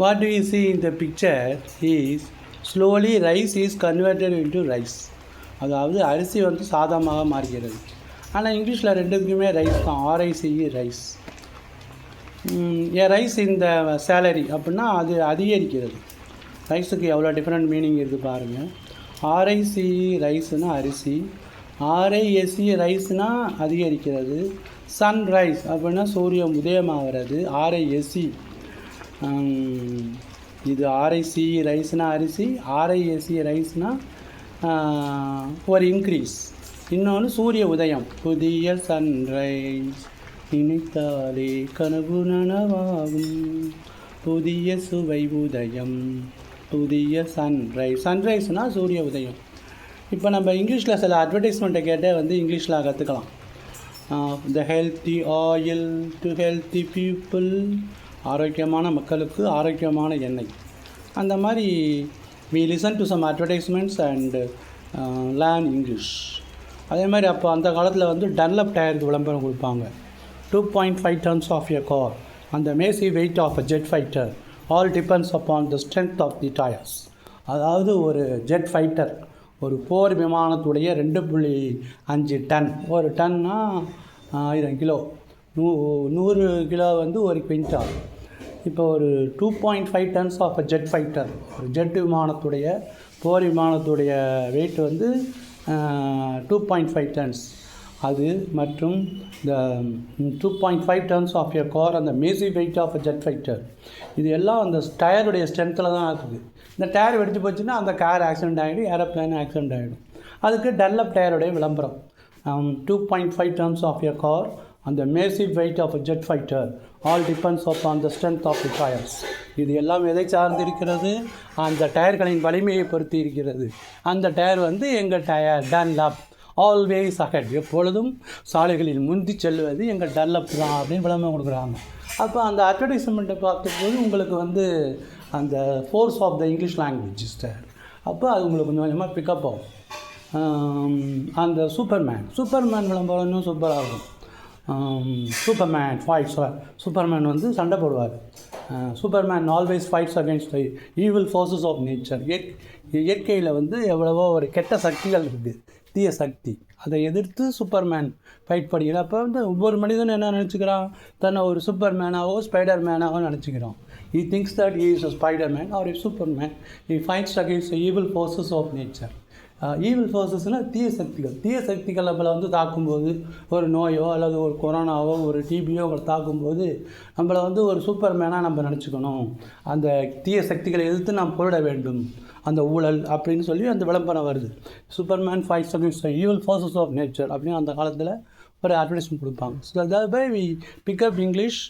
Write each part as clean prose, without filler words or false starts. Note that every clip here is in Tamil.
What do we see in the picture is slowly rice is converted into rice. அதாவது அரிசி வந்து சாதமாக மாறுகிறது. ஆனால் இங்கிலீஷில் ரெண்டுக்குமே ரைஸ் தான், ஆர்ஐசிஇ ரைஸ். ஏ ரைஸ் இந்த சேலரி அப்படின்னா அது அதிகரிக்கிறது. ரைஸுக்கு எவ்வளோ டிஃப்ரெண்ட் மீனிங் இருக்குது பாருங்கள். ஆர்ஐசிஇ ரைஸ்னால் அரிசி, ஆர்ஐஎஸ்சி ரைஸ்னால் அதிகரிக்கிறது. சன்ரைஸ் அப்படின்னா சூரியன் உதயமாகிறது. ஆர்ஐஎஸ்சி இது ஆர்ஐசிஇ ரைஸ்னால் அரிசி, ஆர்ஐஎஸ்சி ரைஸ்னால் ஒரு இன்க்ரீஸ். இன்னொன்று சூரிய உதயம், புதிய சன்ரைஸ் நினைத்தாலே கனவு நனவாகும், புதிய சுவை உதயம், புதிய சன்ரைஸ். சன்ரைஸ்னால் சூரிய உதயம். இப்போ நம்ம இங்கிலீஷில் சில அட்வர்டைஸ்மெண்ட்டை கேட்டால் வந்து இங்கிலீஷில் கற்றுக்கலாம். The healthy oil to healthy people, ஆரோக்கியமான மக்களுக்கு ஆரோக்கியமான எண்ணெய். அந்த மாதிரி we listen to some advertisements and learn English. அதே மாதிரி அப்போ அந்த காலத்தில் வந்து டன்லப் டயருக்கு விளம்பரம் கொடுப்பாங்க. 2.5 tons of a car and the massive weight of a jet fighter all depends upon the strength of the tires. அதாவது ஒரு ஜெட் ஃபைட்டர், ஒரு போர் விமானத்துடைய 2.5 டன். ஒரு டன்னா 1000 கிலோ, 100 கிலோ வந்து ஒரு குவிண்டால். இப்போ ஒரு 2.5 tons of a jet fighter, ஒரு ஜெட் விமானத்துடைய போர் விமானத்துடைய வெயிட் வந்து 2.5 tons. அது மற்றும் இந்த 2.5 tons ஆஃப் எ கார், அந்த massive weight of a jet fighter, இது எல்லாம் அந்த டயருடைய ஸ்ட்ரென்த்தில் தான் இருக்குது. இந்த டயர் வெடிச்சு போச்சுன்னா அந்த கார் ஆக்சிடென்ட் ஆகிடும், ஏரோப்ளேன் ஆக்சிடென்ட் ஆகிடும். அதுக்கு டன்லப் டயருடைய விளம்பரம். 2.5 tons of a car and the massive weight of a jet fighter all depends upon the strength of the tires. இது எல்லாம் எதை சார்ந்து இருக்கிறது? அந்த டயர்களின் வலிமையை பொறுத்து இருக்கிறது. அந்த டயர் வந்து எங்கள் டயர் டன்லப், ஆல்வேஸ் அஹெட், எப்பொழுதும் சாலைகளில் முந்தி செல்வது எங்கள் டன்லப் தான் அப்படின்னு விளம்பரம் கொடுக்குறாங்க. அப்போ அந்த அட்வர்டைஸ்மெண்ட்டை பார்க்கும்போது உங்களுக்கு வந்து அந்த force of the English language style, அப்போ அது உங்களுக்கு கொஞ்சம் கொஞ்சமாக பிக்கப் ஆகும். அந்த சூப்பர்மேன் விளம்பரம் இன்னும் சூப்பராக இருக்கும். சூப்பர்மேன் ஃபைட்ஸ், சூப்பர்மேன் வந்து சண்டை போடுவார். Superman always fights against the evil forces of nature. இயற்கையில் வந்து எவ்வளவோ ஒரு கெட்ட சக்திகள் இருக்குது, தீய சக்தி, அதை எதிர்த்து சூப்பர்மேன் ஃபைட் பண்ணுகிறார். அப்போ வந்து ஒவ்வொரு மனிதனும் என்ன நினச்சிக்கிறான், தன்னை ஒரு சூப்பர்மேனாவோ spider மேனாவோ நினச்சிக்கிறான். He thinks that he is a Spider-Man or a Superman. He fights against the evil forces of nature. Evil ஃபோர்ஸஸ்னால் தீய சக்திகள் நம்மளை வந்து தாக்கும்போது, ஒரு நோயோ அல்லது ஒரு கொரோனாவோ ஒரு டிபியோ உங்களை தாக்கும்போது நம்மளை வந்து ஒரு சூப்பர்மேனாக நம்ம நினச்சிக்கணும். அந்த தீய சக்திகளை எதிர்த்து நாம் போரிட வேண்டும், அந்த ஊழல் அப்படின்னு சொல்லி அந்த விளம்பரம் வருது. Superman fights against the evil forces of nature அப்படின்னு அந்த காலத்தில் ஒரு அட்வர்டைஸ்மெண்ட் கொடுப்பாங்க. So that by we pick up English,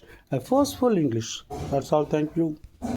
forceful English. That's all. Thank you.